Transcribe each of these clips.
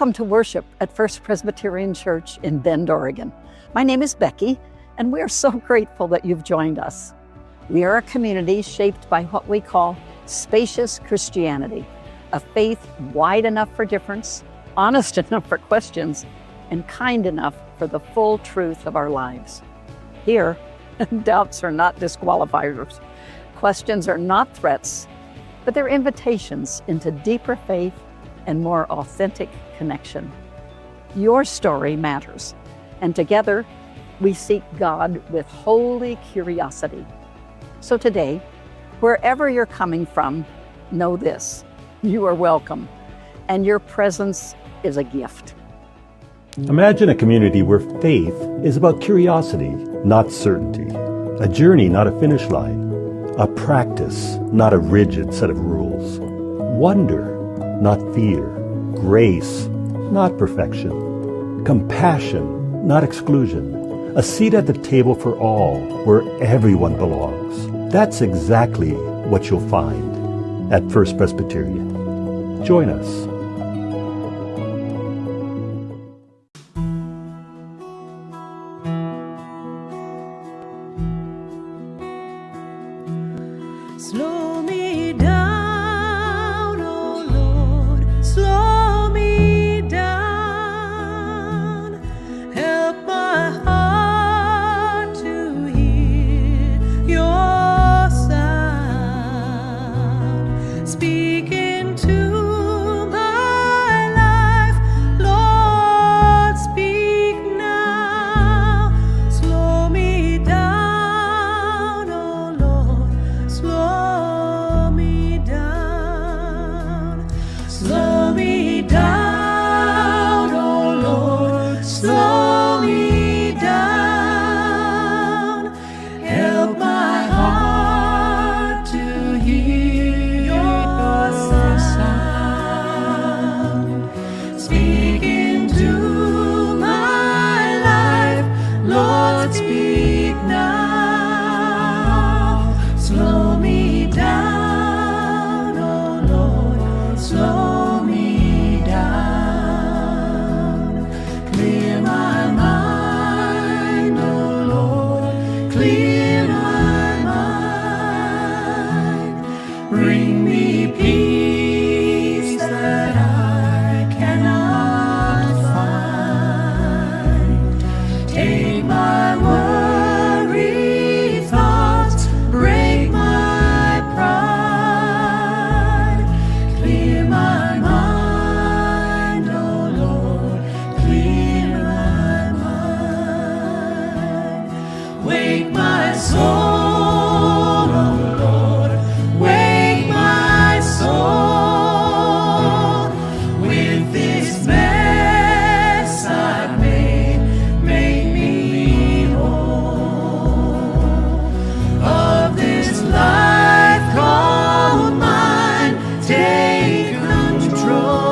Welcome to worship at First Presbyterian Church in Bend, Oregon. My name is Becca, and we are so grateful that you've joined us. We are a community shaped by what we call spacious Christianity, a faith wide enough for difference, honest enough for questions, and kind enough for the full truth of our lives. Here, doubts are not disqualifiers. Questions are not threats, but they're invitations into deeper faith and more authentic connection. Your story matters, and together we seek God with holy curiosity. So today, wherever you're coming from, know this: you are welcome, and your presence is a gift. Imagine a community where faith is about curiosity, not certainty, a journey, not a finish line, a practice, not a rigid set of rules, wonder, not fear, grace, not perfection, compassion, not exclusion, a seat at the table for all, where everyone belongs. That's exactly what you'll find at First Presbyterian. Join us. Slow me down, oh Lord, slow me down. Help my heart to hear your sound. Speak into my life, Lord, speak now. Slow me down, oh Lord, slow me down. Slow me down, oh Lord, slow me down. Help my heart to hear your sound. Speak into my life, Lord, speak now. Slow me down, oh Lord, slow me down. Clear my mind, oh Lord, clear my mind. Bring me peace that I cannot find. Take my worried thoughts, break my pride. Clear my mind, oh Lord, clear my mind. Wake my soul, oh Lord, wake my soul. With this mess I've made, make me whole. Of this life called mine, take control.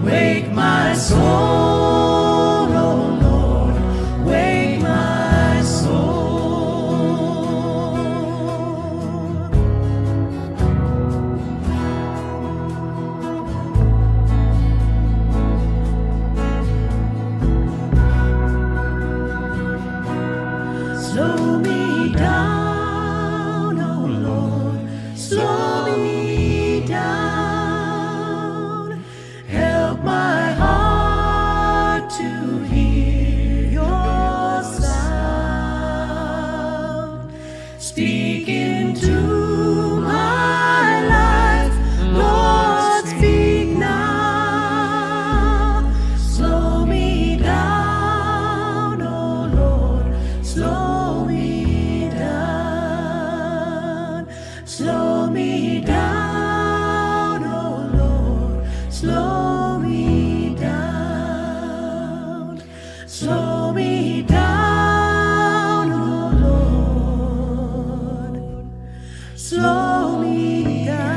Wake my soul, oh Lord, wake my soul. Slow me down, oh Lord, slow me down. Help my heart to hear your sound. Speak into my life, Lord, speak now. Slow me down, oh Lord, slow me down. Slow me down, oh Lord, slow me down. Slow me down, oh Lord, slow me down.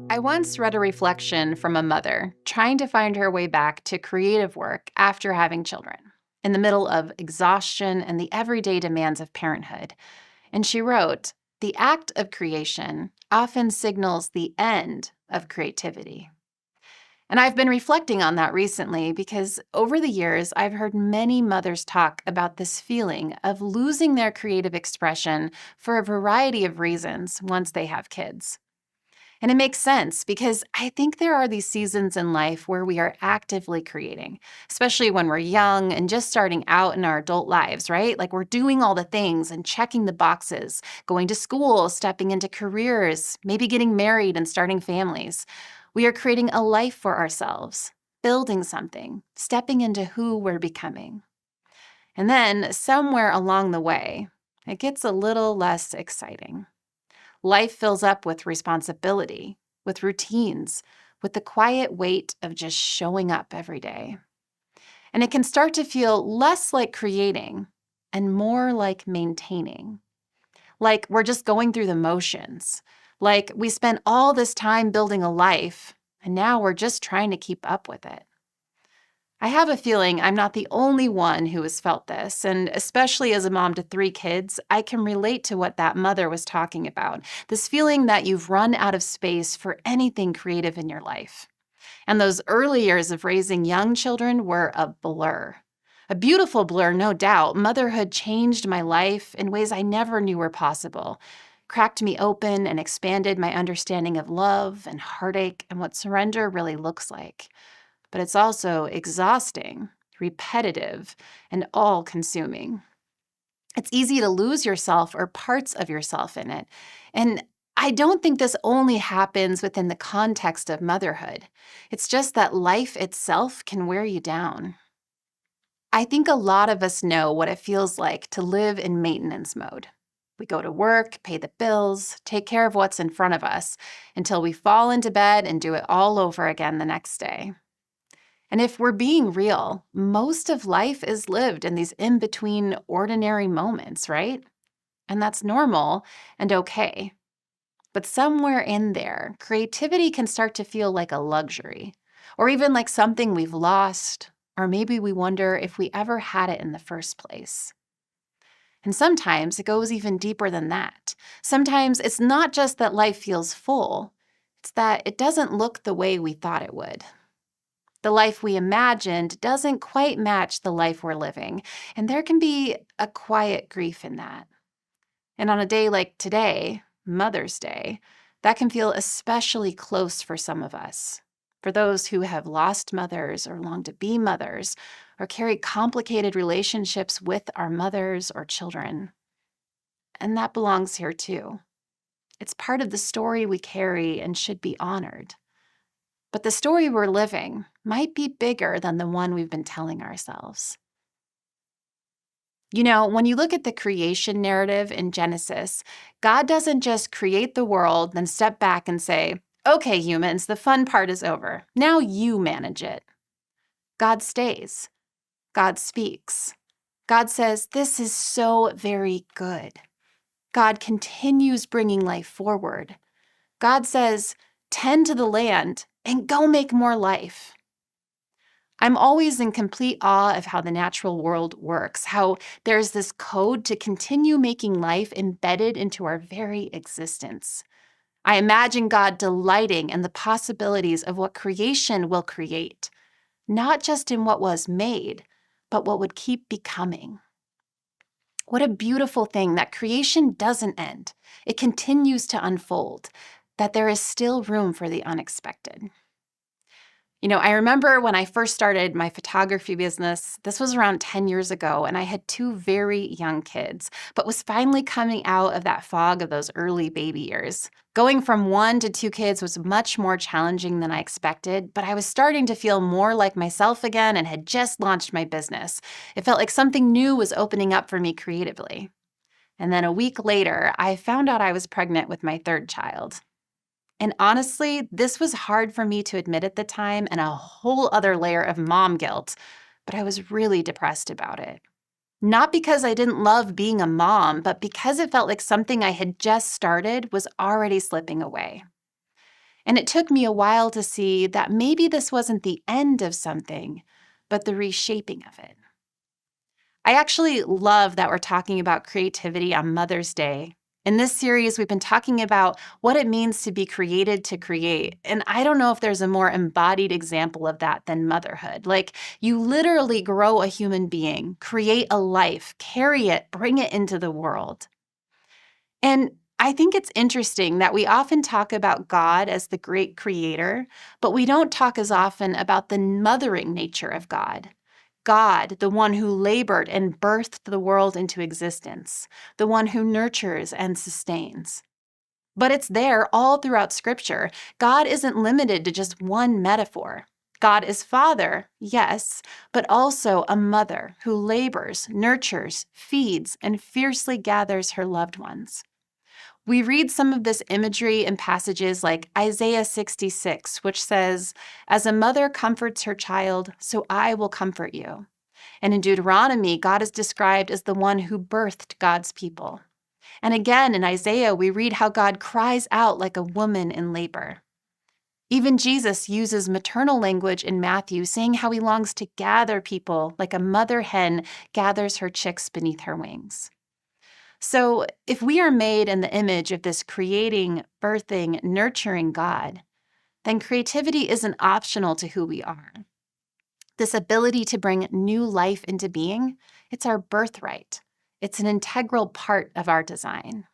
I once read a reflection from a mother trying to find her way back to creative work after having children, in the middle of exhaustion and the everyday demands of parenthood. And she wrote, "The act of creation often signals the end of creativity." And I've been reflecting on that recently because over the years, I've heard many mothers talk about this feeling of losing their creative expression for a variety of reasons once they have kids. And it makes sense because I think there are these seasons in life where we are actively creating, especially when we're young and just starting out in our adult lives, right? Like we're doing all the things and checking the boxes, going to school, stepping into careers, maybe getting married and starting families. We are creating a life for ourselves, building something, stepping into who we're becoming. And then somewhere along the way, it gets a little less exciting. Life fills up with responsibility, with routines, with the quiet weight of just showing up every day. And it can start to feel less like creating and more like maintaining. Like we're just going through the motions. Like we spent all this time building a life, and now we're just trying to keep up with it. I have a feeling I'm not the only one who has felt this, and especially as a mom to 3 kids, I can relate to what that mother was talking about, this feeling that you've run out of space for anything creative in your life. And those early years of raising young children were a blur. A beautiful blur, no doubt. Motherhood changed my life in ways I never knew were possible, cracked me open and expanded my understanding of love and heartache and what surrender really looks like. But it's also exhausting, repetitive, and all-consuming. It's easy to lose yourself or parts of yourself in it. And I don't think this only happens within the context of motherhood. It's just that life itself can wear you down. I think a lot of us know what it feels like to live in maintenance mode. We go to work, pay the bills, take care of what's in front of us until we fall into bed and do it all over again the next day. And if we're being real, most of life is lived in these in-between ordinary moments, right? And that's normal and okay. But somewhere in there, creativity can start to feel like a luxury, or even like something we've lost, or maybe we wonder if we ever had it in the first place. And sometimes it goes even deeper than that. Sometimes it's not just that life feels full, it's that it doesn't look the way we thought it would. The life we imagined doesn't quite match the life we're living, and there can be a quiet grief in that. And on a day like today, Mother's Day, that can feel especially close for some of us. For those who have lost mothers or long to be mothers, or carry complicated relationships with our mothers or children. And that belongs here too. It's part of the story we carry and should be honored. But the story we're living might be bigger than the one we've been telling ourselves. You know, when you look at the creation narrative in Genesis, God doesn't just create the world, then step back and say, "Okay, humans, the fun part is over. Now you manage it." God stays. God speaks. God says, "This is so very good." God continues bringing life forward. God says, "Tend to the land and go make more life." I'm always in complete awe of how the natural world works, how there's this code to continue making life embedded into our very existence. I imagine God delighting in the possibilities of what creation will create, not just in what was made, but what would keep becoming. What a beautiful thing that creation doesn't end. It continues to unfold, that there is still room for the unexpected. You know, I remember when I first started my photography business, this was around 10 years ago, and I had 2 very young kids, but was finally coming out of that fog of those early baby years. Going from 1 to 2 kids was much more challenging than I expected, but I was starting to feel more like myself again and had just launched my business. It felt like something new was opening up for me creatively. And then a week later, I found out I was pregnant with my 3rd child. And honestly, this was hard for me to admit at the time and a whole other layer of mom guilt, but I was really depressed about it. Not because I didn't love being a mom, but because it felt like something I had just started was already slipping away. And it took me a while to see that maybe this wasn't the end of something, but the reshaping of it. I actually love that we're talking about creativity on Mother's Day. In this series, we've been talking about what it means to be created to create. And I don't know if there's a more embodied example of that than motherhood. Like, you literally grow a human being, create a life, carry it, bring it into the world. And I think it's interesting that we often talk about God as the great creator, but we don't talk as often about the mothering nature of God. God, the one who labored and birthed the world into existence, the one who nurtures and sustains. But it's there all throughout Scripture. God isn't limited to just one metaphor. God is Father, yes, but also a mother who labors, nurtures, feeds, and fiercely gathers her loved ones. We read some of this imagery in passages like Isaiah 66, which says, "As a mother comforts her child, so I will comfort you." And in Deuteronomy, God is described as the one who birthed God's people. And again, in Isaiah, we read how God cries out like a woman in labor. Even Jesus uses maternal language in Matthew, saying how he longs to gather people like a mother hen gathers her chicks beneath her wings. So, if we are made in the image of this creating, birthing, nurturing God, then creativity isn't optional to who we are. This ability to bring new life into being, it's our birthright. It's an integral part of our design.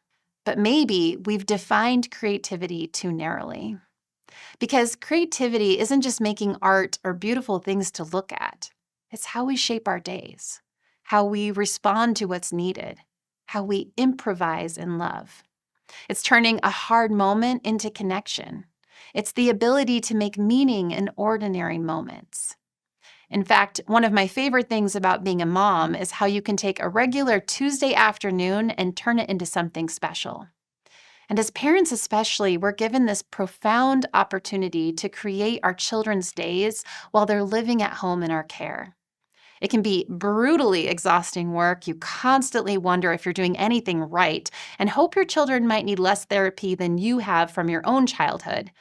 But maybe we've defined creativity too narrowly. Because creativity isn't just making art or beautiful things to look at. It's how we shape our days, how we respond to what's needed, how we improvise in love. It's turning a hard moment into connection. It's the ability to make meaning in ordinary moments. In fact, one of my favorite things about being a mom is how you can take a regular Tuesday afternoon and turn it into something special. And as parents especially, we're given this profound opportunity to create our children's days while they're living at home in our care. It can be brutally exhausting work. You constantly wonder if you're doing anything right and hope your children might need less therapy than you have from your own childhood.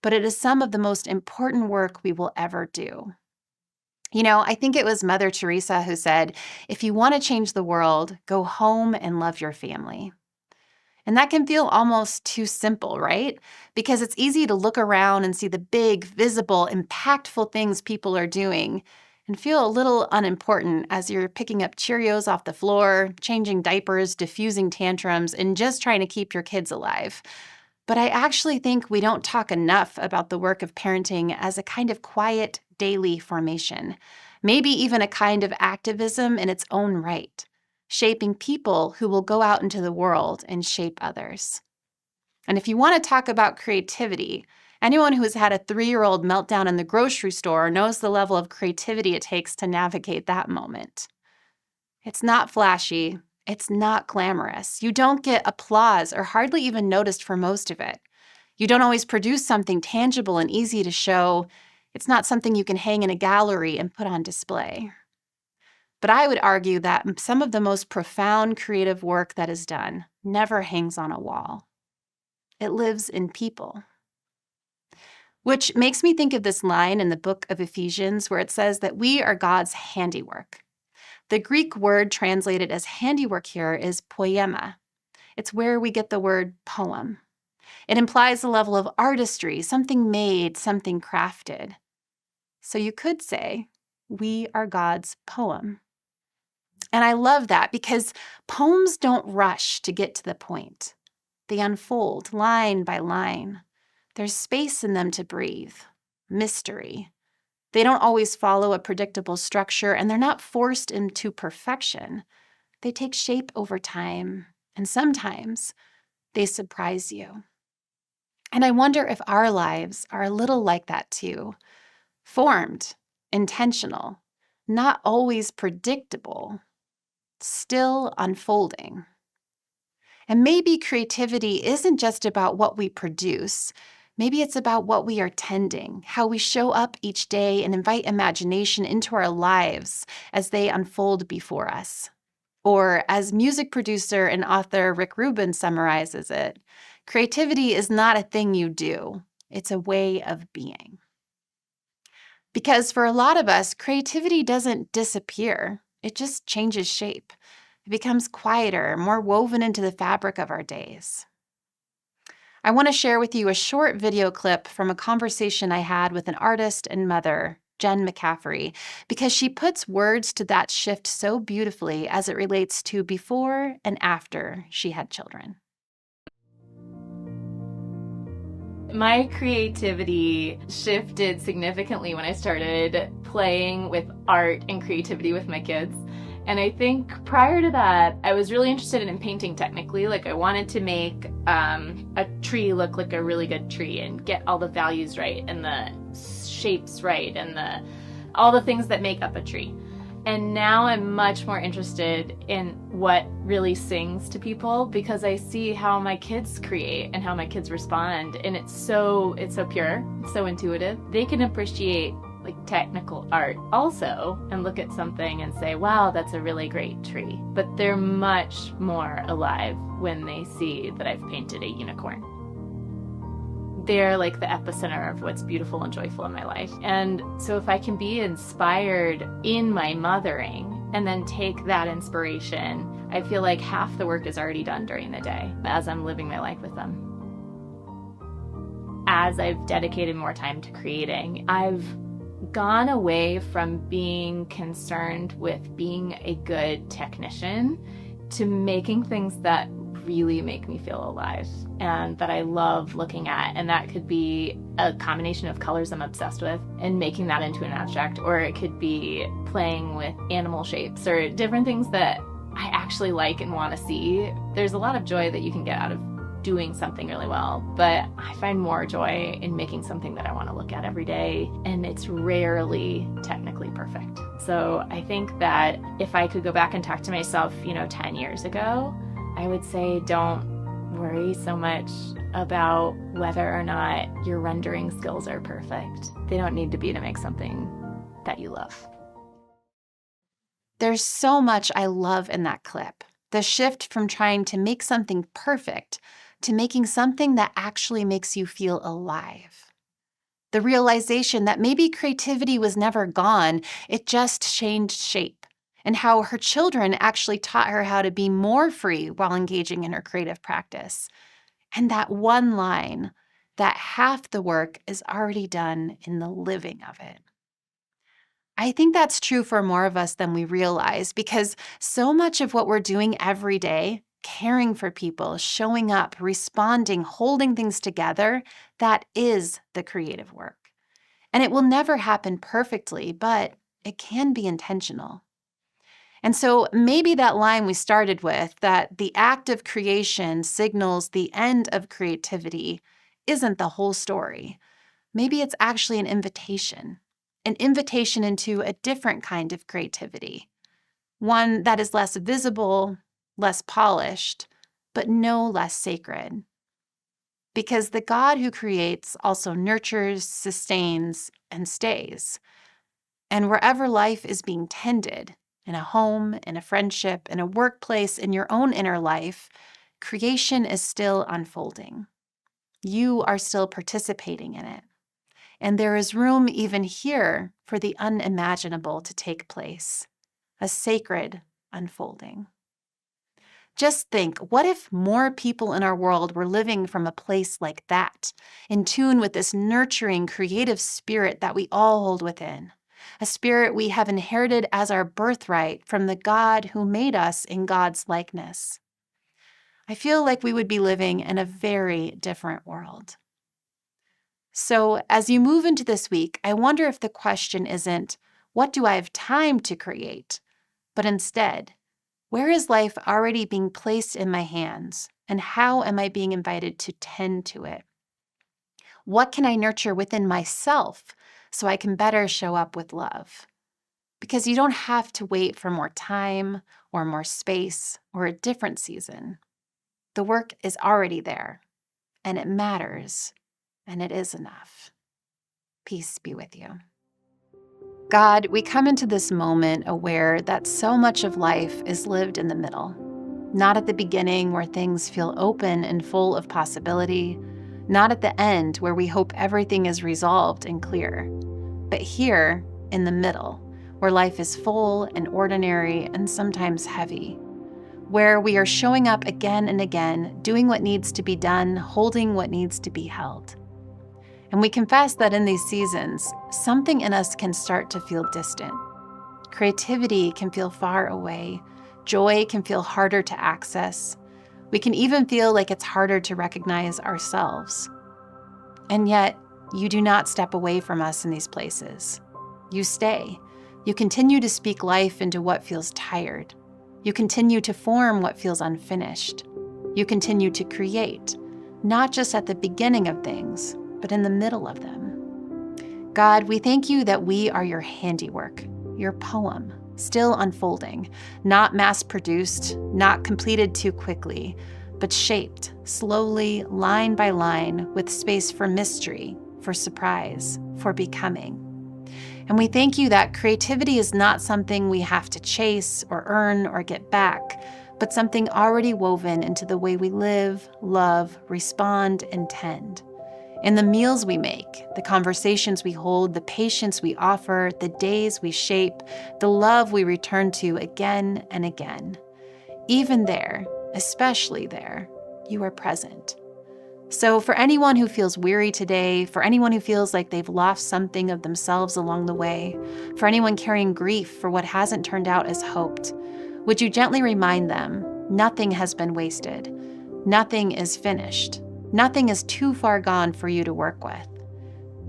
But it is some of the most important work we will ever do. You know, I think it was Mother Teresa who said, "If you want to change the world, go home and love your family." And that can feel almost too simple, right? Because it's easy to look around and see the big, visible, impactful things people are doing and feel a little unimportant as you're picking up Cheerios off the floor, changing diapers, diffusing tantrums, and just trying to keep your kids alive. But I actually think we don't talk enough about the work of parenting as a kind of quiet, daily formation, maybe even a kind of activism in its own right, shaping people who will go out into the world and shape others. And if you want to talk about creativity, anyone who has had a 3-year-old meltdown in the grocery store knows the level of creativity it takes to navigate that moment. It's not flashy. It's not glamorous. You don't get applause or hardly even noticed for most of it. You don't always produce something tangible and easy to show. It's not something you can hang in a gallery and put on display. But I would argue that some of the most profound creative work that is done never hangs on a wall. It lives in people. Which makes me think of this line in the book of Ephesians where it says that we are God's handiwork. The Greek word translated as handiwork here is poema. It's where we get the word poem. It implies a level of artistry, something made, something crafted. So you could say, we are God's poem. And I love that because poems don't rush to get to the point. They unfold line by line. There's space in them to breathe, mystery. They don't always follow a predictable structure, and they're not forced into perfection. They take shape over time, and sometimes they surprise you. And I wonder if our lives are a little like that too, formed, intentional, not always predictable, still unfolding. And maybe creativity isn't just about what we produce. Maybe it's about what we are tending, how we show up each day and invite imagination into our lives as they unfold before us. Or as music producer and author Rick Rubin summarizes it, creativity is not a thing you do. It's a way of being. Because for a lot of us, creativity doesn't disappear. it just changes shape. It becomes quieter, more woven into the fabric of our days. I want to share with you a short video clip from a conversation I had with an artist and mother, Jen McCaffrey, because she puts words to that shift so beautifully as it relates to before and after she had children. My creativity shifted significantly when I started playing with art and creativity with my kids. And I think prior to that, I was really interested in painting technically. Like I wanted to make a tree look like a really good tree and get all the values right and the shapes right and all the things that make up a tree. And now I'm much more interested in what really sings to people because I see how my kids create and how my kids respond. And it's so pure, it's so intuitive. They can appreciate like technical art also and look at something and say, wow, that's a really great tree. But they're much more alive when they see that I've painted a unicorn. They're like the epicenter of what's beautiful and joyful in my life. And so if I can be inspired in my mothering and then take that inspiration, I feel like half the work is already done during the day as I'm living my life with them. As I've dedicated more time to creating, I've gone away from being concerned with being a good technician to making things that really make me feel alive and that I love looking at. And that could be a combination of colors I'm obsessed with and making that into an abstract, or it could be playing with animal shapes or different things that I actually like and want to see. There's a lot of joy that you can get out of doing something really well, but I find more joy in making something that I want to look at every day, and it's rarely technically perfect. So I think that if I could go back and talk to myself, 10 years ago, I would say don't worry so much about whether or not your rendering skills are perfect. They don't need to be to make something that you love. There's so much I love in that clip. The shift from trying to make something perfect to making something that actually makes you feel alive. The realization that maybe creativity was never gone, it just changed shape, and how her children actually taught her how to be more free while engaging in her creative practice. And that one line, that half the work is already done in the living of it. I think that's true for more of us than we realize, because so much of what we're doing every day, caring for people, showing up, responding, holding things together, that is the creative work. And it will never happen perfectly, but it can be intentional. And so maybe that line we started with, that the act of creation signals the end of creativity, isn't the whole story. Maybe it's actually an invitation into a different kind of creativity, one that is less visible, less polished, but no less sacred. Because the God who creates also nurtures, sustains, and stays. And wherever life is being tended, in a home, in a friendship, in a workplace, in your own inner life, creation is still unfolding. You are still participating in it. And there is room even here for the unimaginable to take place, a sacred unfolding. Just think, what if more people in our world were living from a place like that, in tune with this nurturing, creative spirit that we all hold within, a spirit we have inherited as our birthright from the God who made us in God's likeness? I feel like we would be living in a very different world. So as you move into this week, I wonder if the question isn't, what do I have time to create? But instead, where is life already being placed in my hands, and how am I being invited to tend to it? What can I nurture within myself so I can better show up with love? Because you don't have to wait for more time or more space or a different season. The work is already there, and it matters, and it is enough. Peace be with you. God, we come into this moment aware that so much of life is lived in the middle, not at the beginning where things feel open and full of possibility, not at the end where we hope everything is resolved and clear, but here in the middle, where life is full and ordinary and sometimes heavy, where we are showing up again and again, doing what needs to be done, holding what needs to be held. And we confess that in these seasons, something in us can start to feel distant. Creativity can feel far away. Joy can feel harder to access. We can even feel like it's harder to recognize ourselves. And yet, you do not step away from us in these places. You stay. You continue to speak life into what feels tired. You continue to form what feels unfinished. You continue to create, not just at the beginning of things, but in the middle of them. God, we thank you that we are your handiwork, your poem, still unfolding, not mass-produced, not completed too quickly, but shaped slowly, line by line, with space for mystery, for surprise, for becoming. And we thank you that creativity is not something we have to chase or earn or get back, but something already woven into the way we live, love, respond, and tend. In the meals we make, the conversations we hold, the patience we offer, the days we shape, the love we return to again and again. Even there, especially there, you are present. So for anyone who feels weary today, for anyone who feels like they've lost something of themselves along the way, for anyone carrying grief for what hasn't turned out as hoped, would you gently remind them, nothing has been wasted. Nothing is finished. Nothing is too far gone for you to work with.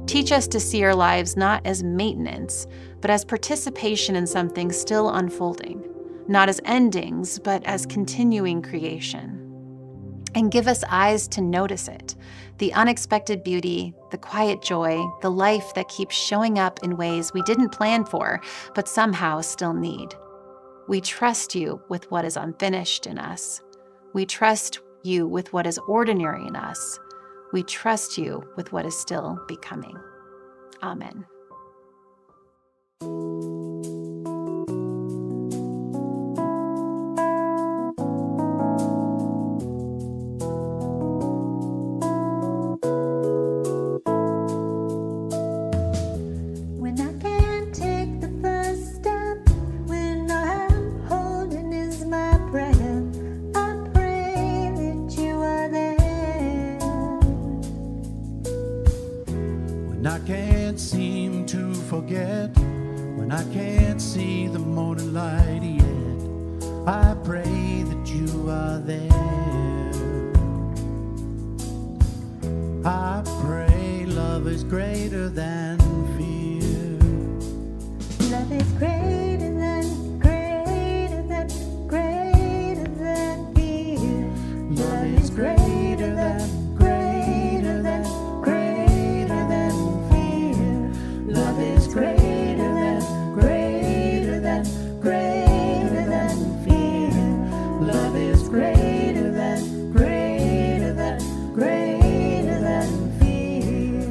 Teach us to see our lives not as maintenance, but as participation in something still unfolding, not as endings, but as continuing creation. And give us eyes to notice it, the unexpected beauty, the quiet joy, the life that keeps showing up in ways we didn't plan for, but somehow still need. We trust you with what is unfinished in us. We trust you with what is ordinary in us. We trust you with what is still becoming. Amen. When I can't take the first step, when all I'm holding is my breath, I pray that you are there. When I can't seem to forget, when I can't see the morning light yet, I pray that you are there. I pray love is greater than fear. Love is greater than, greater than, greater than fear. Love is greater than, greater than, greater than fear. Love is greater than, greater than, greater than fear. Love is greater than, greater than, greater than fear.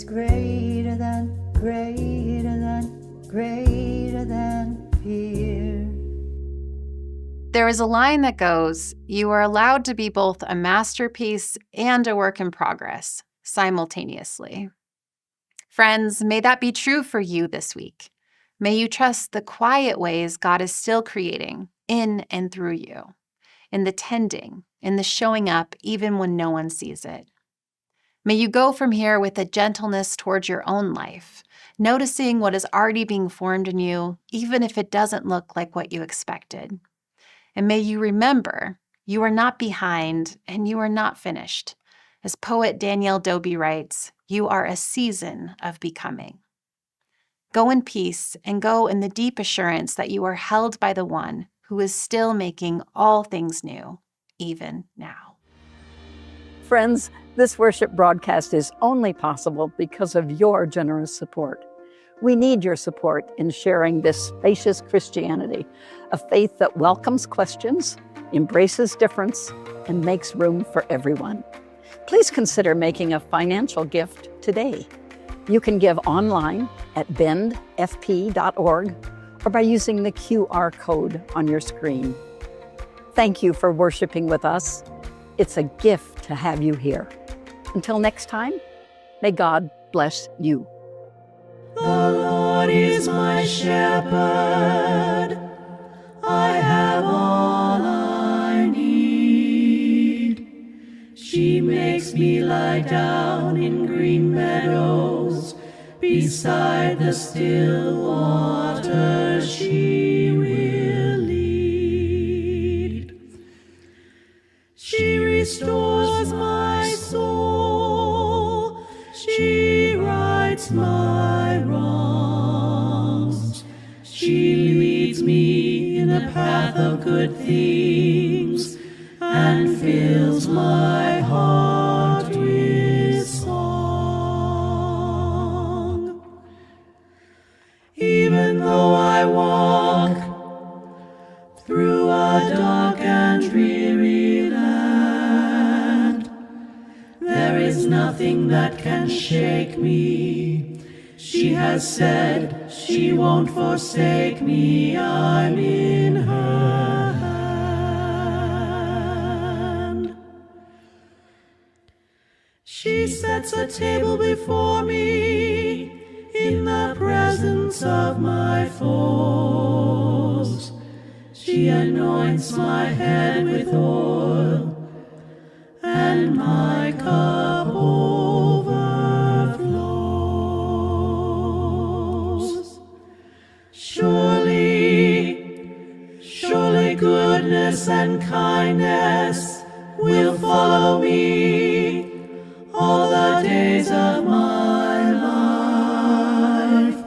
is greater than fear. There is a line that goes, "You are allowed to be both a masterpiece and a work in progress simultaneously." Friends, may that be true for you this week. May you trust the quiet ways God is still creating in and through you, in the tending, in the showing up even when no one sees it. May you go from here with a gentleness towards your own life, noticing what is already being formed in you, even if it doesn't look like what you expected. And may you remember, you are not behind and you are not finished. As poet Danielle Dobie writes, you are a season of becoming. Go in peace and go in the deep assurance that you are held by the one who is still making all things new, even now. Friends, this worship broadcast is only possible because of your generous support. We need your support in sharing this spacious Christianity, a faith that welcomes questions, embraces difference, and makes room for everyone. Please consider making a financial gift today. You can give online at bendfp.org or by using the QR code on your screen. Thank you for worshiping with us. It's a gift to have you here. Until next time, may God bless you. The Lord is my shepherd, I have all I need. She makes me lie down in green meadows, beside the still waters she will lead. She restores my soul, she rights my wrongs. She leads me in the path of good things and fills my heart with song. Even though I walk through a dark and dreary land, there is nothing that can shake me. She has said she won't forsake me. I'm in her hand. She sets a table before me in the presence of my foes. She anoints my head with oil, and my cup overflows. Surely goodness and kindness will follow me all the days of my life,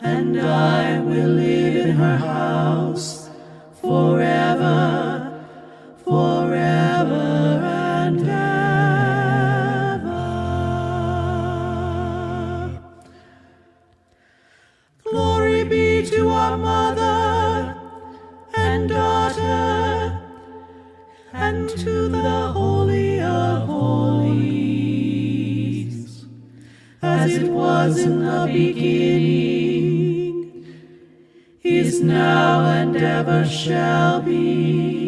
and I will live in her house forever, forever and ever. Glory be to our Mother and Daughter and to the Holy of Holies, as it was in the beginning, is now and ever shall be,